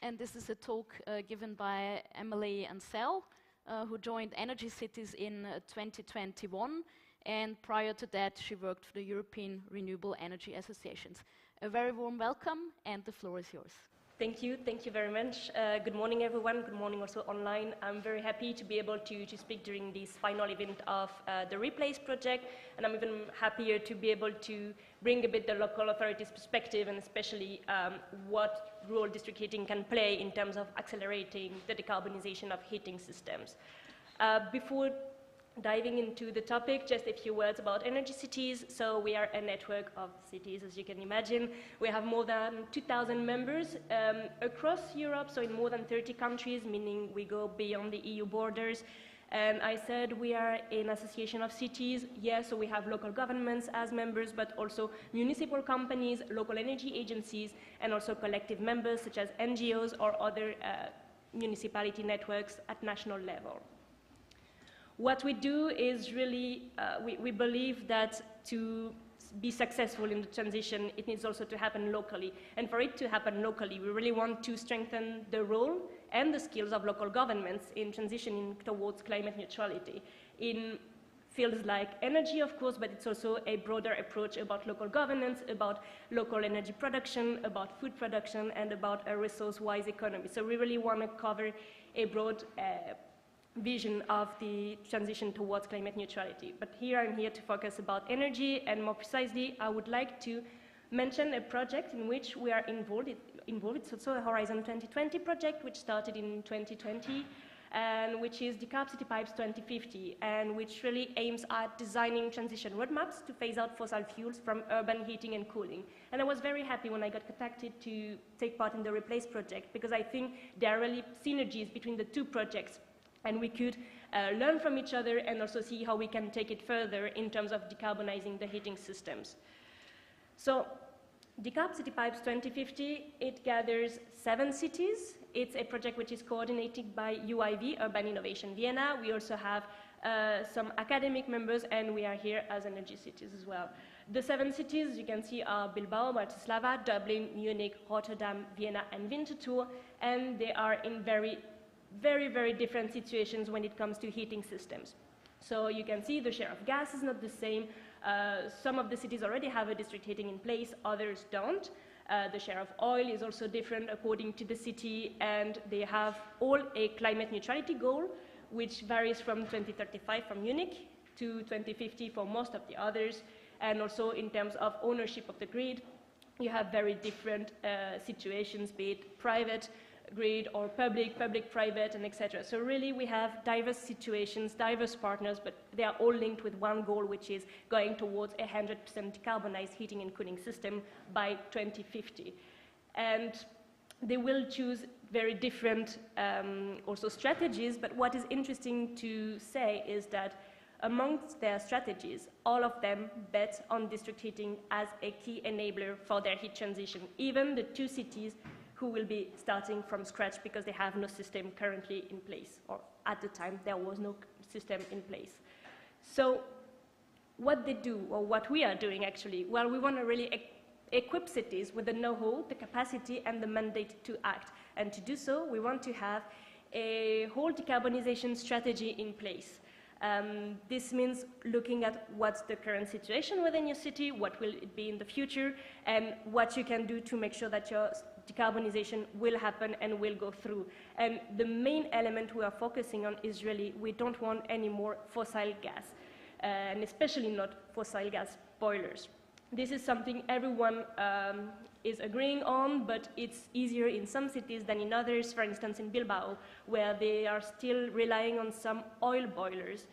and this is a talk given by Amélie Ancelle, who joined Energy Cities in 2021, and prior to that she worked for the European Renewable Energy Associations. A very warm welcome, and the floor is yours. Thank you very much. Good morning, everyone. Good morning also online. I'm very happy to be able to speak during this final event of the Replace project, and I'm even happier to be able to bring a bit the local authorities' perspective, and especially what role district heating can play in terms of accelerating the decarbonization of heating systems. Before diving into the topic, just a few words about Energy Cities. So we are a network of cities, as you can imagine. We have more than 2,000 members across Europe, so in more than 30 countries, meaning we go beyond the EU borders. And I said we are an association of cities. Yes, so we have local governments as members, but also municipal companies, local energy agencies, and also collective members such as NGOs or other municipality networks at national level. What we do is really, we believe that to be successful in the transition, it needs also to happen locally. And for it to happen locally, we really want to strengthen the role and the skills of local governments in transitioning towards climate neutrality in fields like energy, of course, but it's also a broader approach about local governance, about local energy production, about food production, and about a resource-wise economy. So we really want to cover a broad vision of the transition towards climate neutrality. But here I'm here to focus about energy, and more precisely, I would like to mention a project in which we are involved. It's also a Horizon 2020 project, which started in 2020, and which is Decarbonization City Pipes 2050, and which really aims at designing transition roadmaps to phase out fossil fuels from urban heating and cooling. And I was very happy when I got contacted to take part in the Replace project, because I think there are really synergies between the two projects, and we could learn from each other and also see how we can take it further in terms of decarbonizing the heating systems. So, Decarbonization City Pipes 2050, it gathers 7 cities. It's a project which is coordinated by UIV, Urban Innovation Vienna. We also have some academic members, and we are here as Energy Cities as well. The 7 cities, you can see, are Bilbao, Bratislava, Dublin, Munich, Rotterdam, Vienna, and Winterthur, and they are in very different situations when it comes to heating systems. So you can see the share of gas is not the same. Some of the cities already have a district heating in place, others don't. The share of oil is also different according to the city, and they have all a climate neutrality goal, which varies from 2035 from Munich to 2050 for most of the others. And also in terms of ownership of the grid, you have very different situations, be it private grid or public, private, and etc. So really we have diverse situations, diverse partners, but they are all linked with one goal, which is going towards 100% decarbonized heating and cooling system by 2050. And they will choose very different also strategies, but what is interesting to say is that amongst their strategies, all of them bet on district heating as a key enabler for their heat transition, even the 2 cities who will be starting from scratch because they have no system currently in place, or at the time there was no system in place. So what they do, or what we are doing actually, well, we want to really equip cities with the know-how, the capacity, and the mandate to act. And to do so, we want to have a whole decarbonization strategy in place. This means looking at what's the current situation within your city, what will it be in the future, and what you can do to make sure that your decarbonization will happen and will go through. And the main element we are focusing on is really we don't want any more fossil gas, and especially not fossil gas boilers. This is something everyone is agreeing on, but it's easier in some cities than in others. For instance, in Bilbao, where they are still relying on some oil boilers.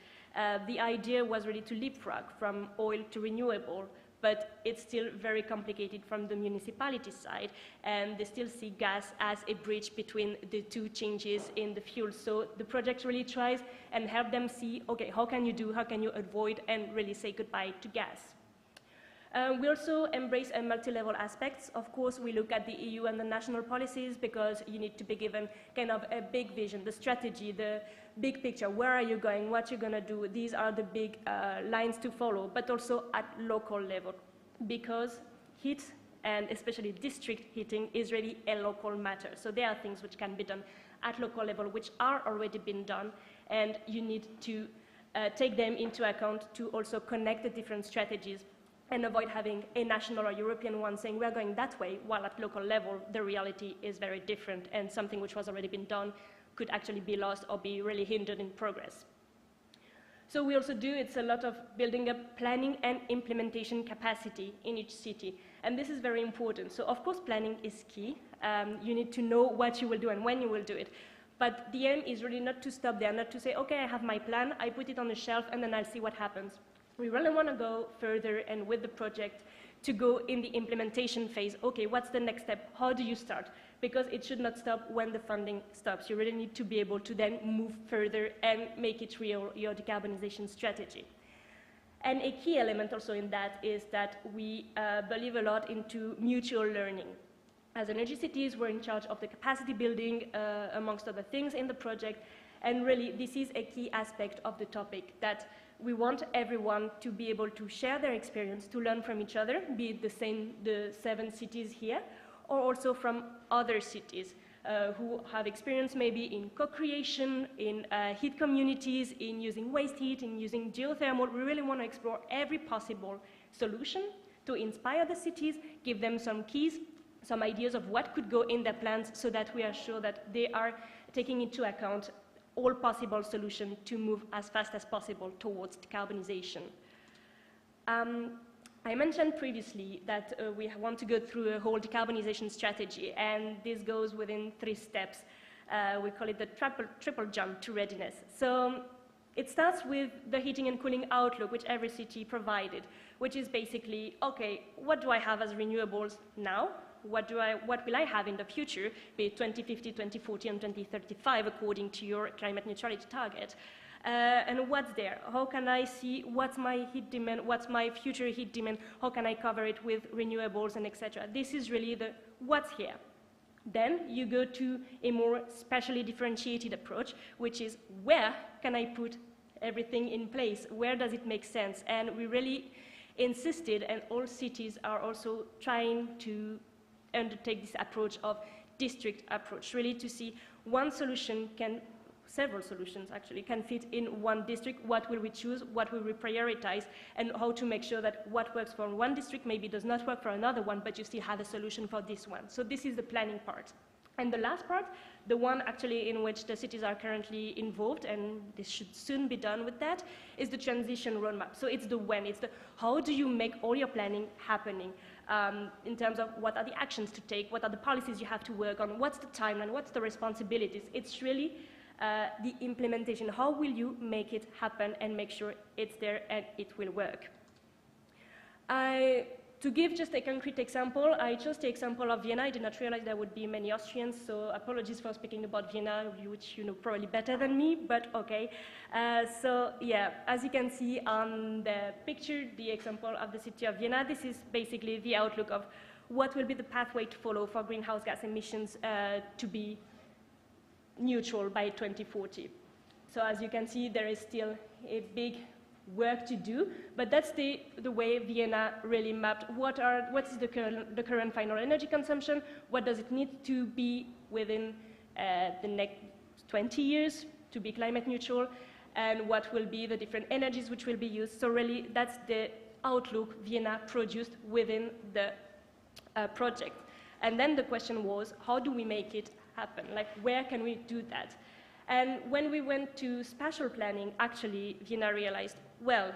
The idea was really to leapfrog from oil to renewable, but it's still very complicated from the municipality side, and they still see gas as a bridge between the 2 changes in the fuel. So the project really tries and help them see, okay, how can you avoid and really say goodbye to gas? We also embrace a multi-level aspects. Of course, we look at the EU and the national policies because you need to be given kind of a big vision, the strategy, the big picture. Where are you going? What you're going to do? These are the big lines to follow, but also at local level, because heat and especially district heating, is really a local matter. So there are things which can be done at local level, which are already been done, and you need to take them into account to also connect the different strategies and avoid having a national or European one saying we're going that way, while at local level the reality is very different, and something which was already been done could actually be lost or be really hindered in progress. So we also do, it's a lot of building up planning and implementation capacity in each city. And this is very important. So of course planning is key. You need to know what you will do and when you will do it. But the aim is really not to stop there, not to say, okay, I have my plan, I put it on the shelf and then I'll see what happens. We really want to go further and with the project to go in the implementation phase. Okay, what's the next step? How do you start? Because it should not stop when the funding stops. You really need to be able to then move further and make it real, your decarbonization strategy. And a key element also in that is that we believe a lot into mutual learning. As energy cities, we're in charge of the capacity building, amongst other things in the project, and really this is a key aspect of the topic, that we want everyone to be able to share their experience, to learn from each other, be it the 7 cities here, or also from other cities who have experience maybe in co-creation, in heat communities, in using waste heat, in using geothermal. We really want to explore every possible solution to inspire the cities, give them some keys, some ideas of what could go in their plans so that we are sure that they are taking into account all possible solutions to move as fast as possible towards decarbonization. I mentioned previously that we want to go through a whole decarbonization strategy, and this goes within 3 steps. We call it the triple jump to readiness. So it starts with the heating and cooling outlook, which every city provided, which is basically, okay, what do I have as renewables now? What will I have in the future, be it 2050, 2040, and 2035, according to your climate neutrality target? And what's there? How can I see what's my heat demand, what's my future heat demand, how can I cover it with renewables and etc. This is really the what's here. Then you go to a more spatially differentiated approach, which is where can I put everything in place? Where does it make sense? And we really insisted, and all cities are also trying to undertake this approach of district approach, really to see one solution several solutions actually can fit in one district. What will we choose? What will we prioritize? And how to make sure that what works for one district maybe does not work for another one, but you still have a solution for this one. So this is the planning part. And the last part, the one actually in which the cities are currently involved, and this should soon be done with that, is the transition roadmap. So it's the when, it's the how do you make all your planning happening in terms of what are the actions to take, what are the policies you have to work on, what's the timeline, what's the responsibilities. It's really the implementation. How will you make it happen and make sure it's there and it will work? To give just a concrete example, I chose the example of Vienna. I did not realize there would be many Austrians, so apologies for speaking about Vienna, which you know probably better than me, but okay. So yeah, as you can see on the picture, the example of the city of Vienna, this is basically the outlook of what will be the pathway to follow for greenhouse gas emissions to be neutral by 2040. So as you can see, there is still a big work to do, but that's the way Vienna really mapped what is the current final energy consumption, what does it need to be within the next 20 years to be climate neutral, and what will be the different energies which will be used. So really that's the outlook Vienna produced within the project. And then the question was, how do we make it happen? Like, where can we do that? And when we went to spatial planning, actually, Vienna realized, well,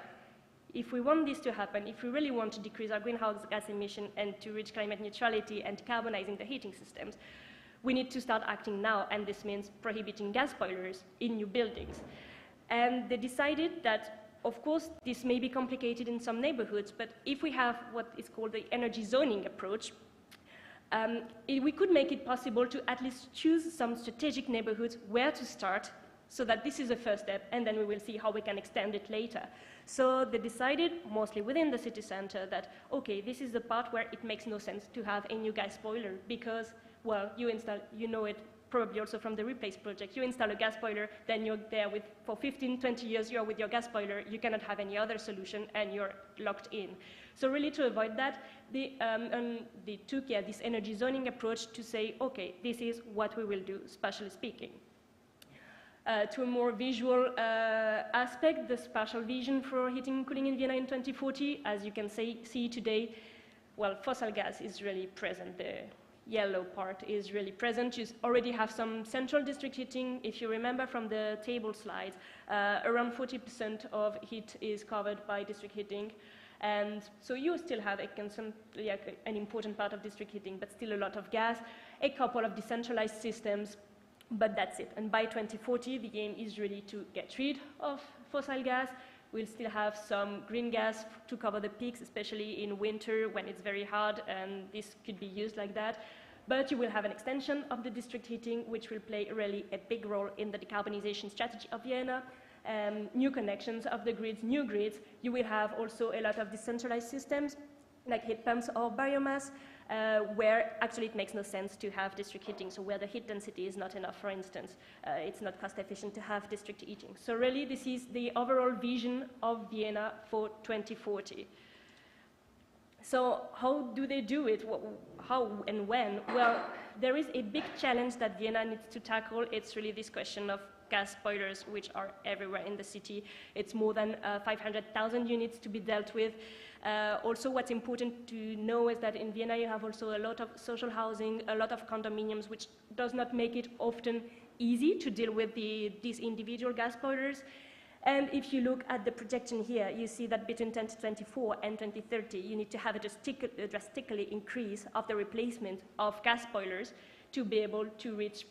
if we want this to happen, if we really want to decrease our greenhouse gas emission and to reach climate neutrality and decarbonizing the heating systems, we need to start acting now, and this means prohibiting gas boilers in new buildings. And they decided that, of course, this may be complicated in some neighborhoods, but if we have what is called the energy zoning approach, we could make it possible to at least choose some strategic neighborhoods where to start, so that this is the first step, and then we will see how we can extend it later. So they decided, mostly within the city center, that, okay, this is the part where it makes no sense to have a new gas boiler, because well, you know it probably also from the Replace project. You install a gas boiler, then you're there for 15, 20 years, you're with your gas boiler, you cannot have any other solution, and you're locked in. So really to avoid that, they took this energy zoning approach to say, okay, this is what we will do, spatially speaking. To a more visual aspect, the spatial vision for heating and cooling in Vienna in 2040, as you can see today, well, fossil gas is really present. The yellow part is really present. You already have some central district heating. If you remember from the table slides, around 40% of heat is covered by district heating. And so you still have an important part of district heating, but still a lot of gas, a couple of decentralized systems, but that's it. And by 2040, the aim is really to get rid of fossil gas. We'll still have some green gas to cover the peaks, especially in winter when it's very hard, and this could be used like that. But you will have an extension of the district heating, which will play really a big role in the decarbonization strategy of Vienna. New connections of the grids, new grids. You will have also a lot of decentralized systems, like heat pumps or biomass, where actually it makes no sense to have district heating. So where the heat density is not enough, for instance, it's not cost efficient to have district heating. So really this is the overall vision of Vienna for 2040. So how do they do it? How and when? Well, there is a big challenge that Vienna needs to tackle. It's really this question of gas boilers, which are everywhere in the city. It's more than 500,000 units to be dealt with. Also, what's important to know is that in Vienna you have also a lot of social housing, a lot of condominiums, which does not make it often easy to deal with these individual gas boilers. And if you look at the projection here, you see that between 2024 and 2030, you need to have a drastically increase of the replacement of gas boilers to be able to reach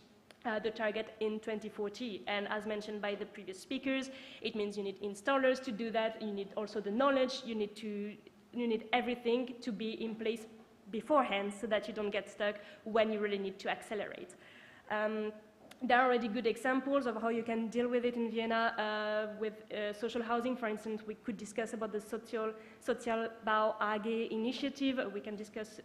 the target in 2040. And as mentioned by the previous speakers, it means you need installers to do that. You need also the knowledge. You need everything to be in place beforehand so that you don't get stuck when you really need to accelerate. There are already good examples of how you can deal with it in Vienna with social housing. For instance, we could discuss about the Sozialbau AG initiative. We can discuss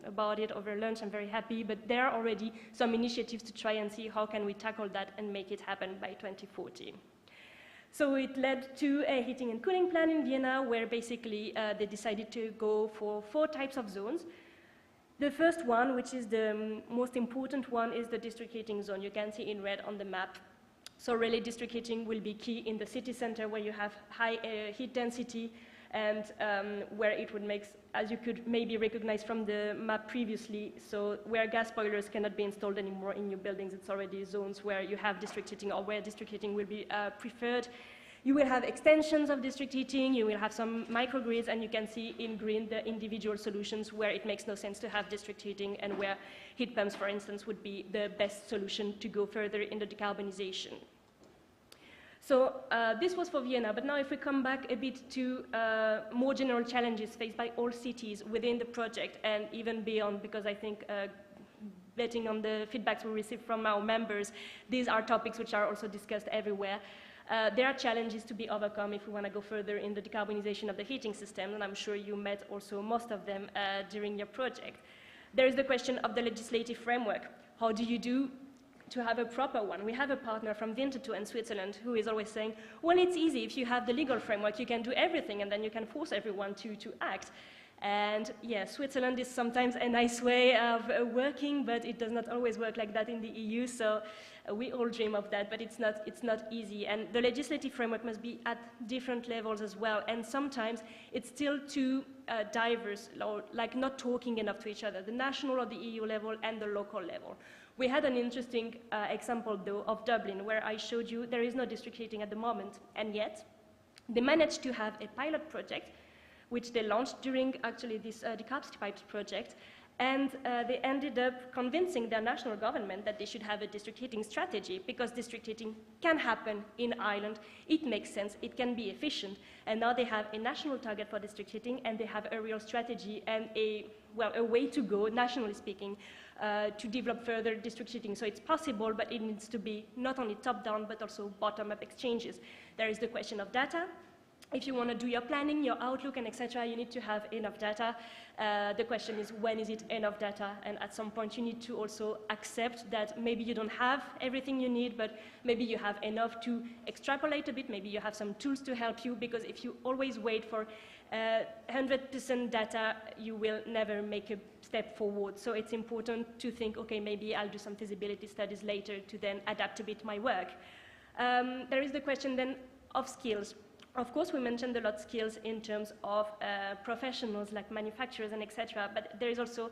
about it over lunch. I'm very happy. But there are already some initiatives to try and see how can we tackle that and make it happen by 2040. So it led to a heating and cooling plan in Vienna where basically they decided to go for 4 types of zones. The first one, which is the most important one, is the district heating zone. You can see in red on the map. So really district heating will be key in the city center where you have high heat density and where it would make, as you could maybe recognize from the map previously, so where gas boilers cannot be installed anymore in new buildings, it's already zones where you have district heating or where district heating will be preferred. You will have extensions of district heating, you will have some microgrids, and you can see in green the individual solutions where it makes no sense to have district heating and where heat pumps, for instance, would be the best solution to go further in the decarbonization. So this was for Vienna, but now if we come back a bit to more general challenges faced by all cities within the project and even beyond, because I think betting on the feedbacks we receive from our members, these are topics which are also discussed everywhere. There are challenges to be overcome if we want to go further in the decarbonization of the heating system, and I'm sure you met also most of them during your project. There is the question of the legislative framework. How do you do to have a proper one? We have a partner from Winterthur in Switzerland who is always saying, well, it's easy. If you have the legal framework, you can do everything, and then you can force everyone to act. And yeah, Switzerland is sometimes a nice way of working, but it does not always work like that in the EU, so we all dream of that, but it's not easy. And the legislative framework must be at different levels as well, and sometimes it's still too diverse, or like not talking enough to each other, the national or the EU level and the local level. We had an interesting example, though, of Dublin, where I showed you there is no district heating at the moment, and yet they managed to have a pilot project which they launched during actually this Decarb Pipes project, and they ended up convincing their national government that they should have a district heating strategy, because district heating can happen in Ireland, it makes sense, it can be efficient, and now they have a national target for district heating, and they have a real strategy and a way to go, nationally speaking, to develop further district heating. So it's possible, but it needs to be not only top-down, but also bottom-up exchanges. There is the question of data. if you want to do your planning, your outlook, and etc., you need to have enough data. The question is, when is it enough data? And at some point, you need to also accept that maybe you don't have everything you need, but maybe you have enough to extrapolate a bit. Maybe you have some tools to help you, because if you always wait for 100% data, you will never make a step forward. So it's important to think, okay, maybe I'll do some feasibility studies later to then adapt a bit my work. There is the question then of skills. Of course, we mentioned a lot of skills in terms of professionals like manufacturers and etc., but there is also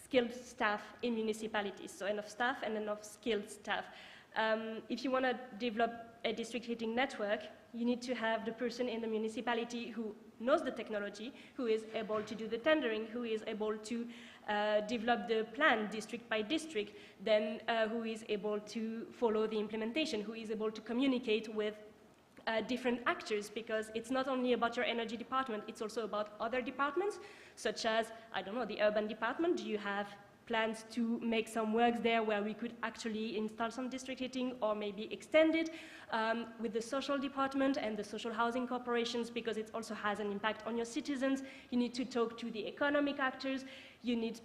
skilled staff in municipalities, so enough staff and enough skilled staff. If you want to develop a district heating network, you need to have the person in the municipality who knows the technology, who is able to do the tendering, who is able to develop the plan district by district, then who is able to follow the implementation, who is able to communicate with different actors, because it's not only about your energy department, it's also about other departments, such as, I don't know, the urban department. Do you have plans to make some works there where we could actually install some district heating or maybe extend it? With the social department and the social housing corporations, because it also has an impact on your citizens. You need to talk to the economic actors. You need,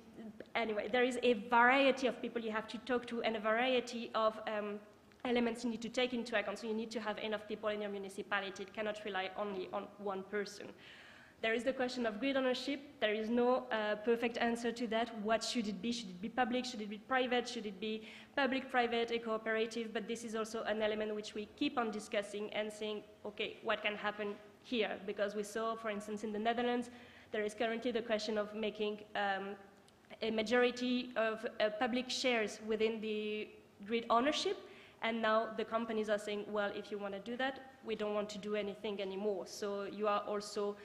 anyway, there is a variety of people you have to talk to and a variety of elements you need to take into account. So you need to have enough people in your municipality. It cannot rely only on one person. There is the question of grid ownership. There is no perfect answer to that. What should it be? Should it be public? Should it be private? Should it be public, private, a cooperative? But this is also an element which we keep on discussing and saying, okay, what can happen here? Because we saw, for instance, in the Netherlands, there is currently the question of making a majority of public shares within the grid ownership. And now the companies are saying, well, if you want to do that, we don't want to do anything anymore. So you are also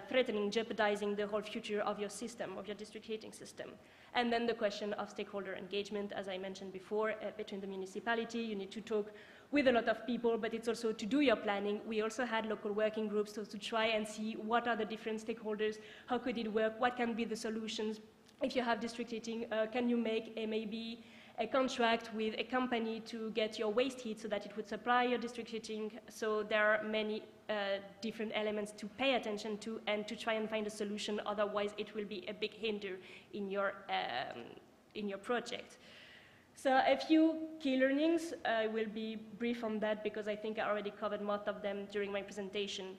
threatening, jeopardizing the whole future of your system, of your district heating system. And then the question of stakeholder engagement, as I mentioned before, between the municipality, you need to talk with a lot of people, but it's also to do your planning. We also had local working groups to try and see what are the different stakeholders, how could it work, what can be the solutions. If you have district heating, can you make maybe a contract with a company to get your waste heat so that it would supply your district heating? So there are many different elements to pay attention to and to try and find a solution. Otherwise, it will be a big hinder in your project. So a few key learnings. I will be brief on that because I think I already covered most of them during my presentation.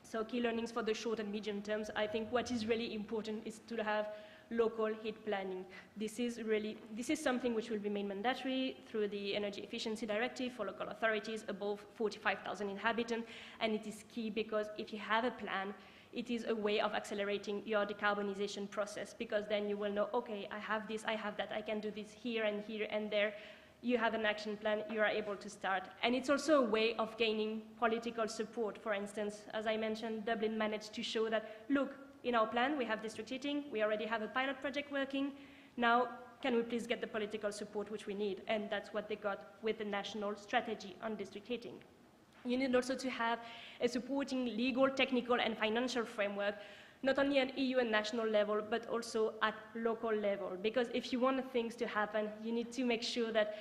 So key learnings for the short and medium terms. I think what is really important is to have local heat planning. This is something which will be made mandatory through the Energy Efficiency Directive for local authorities above 45,000 inhabitants, and it is key because if you have a plan, it is a way of accelerating your decarbonization process, because then you will know, okay, I have this, I have that, I can do this here and there. You have an action plan, you are able to start. And it's also a way of gaining political support. For instance, as I mentioned, Dublin managed to show that, look, in our plan, we have district heating, we already have a pilot project working. Now, can we please get the political support which we need? And that's what they got with the national strategy on district heating. You need also to have a supporting legal, technical, and financial framework, not only at EU and national level, but also at local level. Because if you want things to happen, you need to make sure that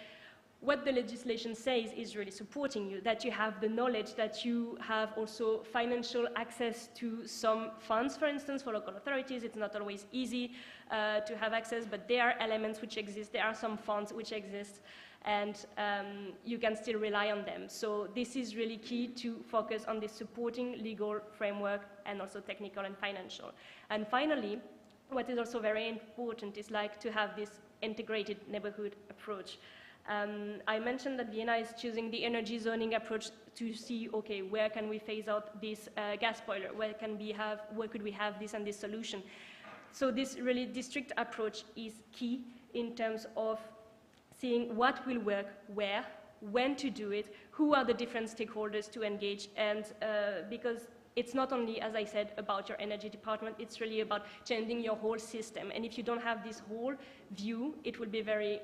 what the legislation says is really supporting you, that you have the knowledge, that you have also financial access to some funds, for instance, for local authorities. It's not always easy to have access, but there are elements which exist, there are some funds which exist, and you can still rely on them. So this is really key to focus on this supporting legal framework and also technical and financial. And finally, what is also very important is like to have this integrated neighborhood approach. I mentioned that Vienna is choosing the energy zoning approach to see, okay, where can we phase out this gas boiler? Where could we have this and this solution? So this really district approach is key in terms of seeing what will work, where, when to do it, who are the different stakeholders to engage, and because it's not only, as I said, about your energy department, it's really about changing your whole system. And if you don't have this whole view, it will be very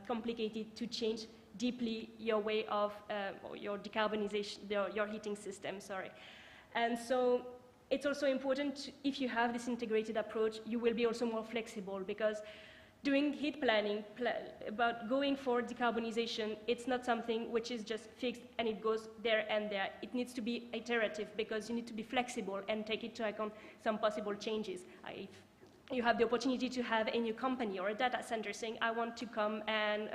complicated to change deeply your way of, or your decarbonization, your heating system, sorry. And so it's also important, if you have this integrated approach, you will be also more flexible, because doing heat planning, about going for decarbonization, it's not something which is just fixed and it goes there and there. It needs to be iterative because you need to be flexible and take into account some possible changes. If you have the opportunity to have a new company or a data center saying, I want to come and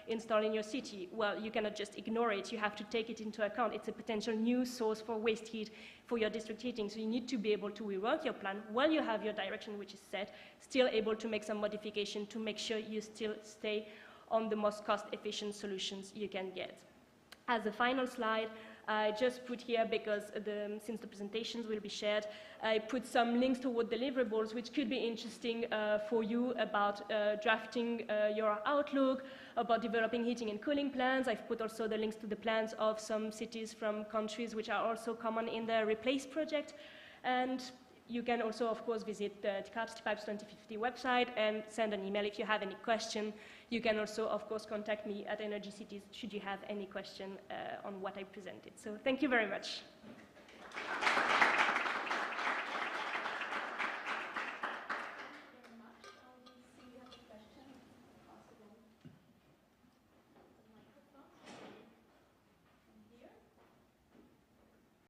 install in your city, well, you cannot just ignore it. You have to take it into account. It's a potential new source for waste heat for your district heating. So you need to be able to rework your plan while you have your direction, which is set, still able to make some modification to make sure you still stay on the most cost-efficient solutions you can get. As a final slide, I just put here, because since the presentations will be shared, I put some links toward deliverables which could be interesting for you about drafting your outlook, about developing heating and cooling plans. I've put also the links to the plans of some cities from countries which are also common in the Replace project. And you can also, of course, visit the TCAPS 2050 website and send an email if you have any question. You can also, of course, contact me at Energy Cities should you have any question on what I presented. So thank you very much.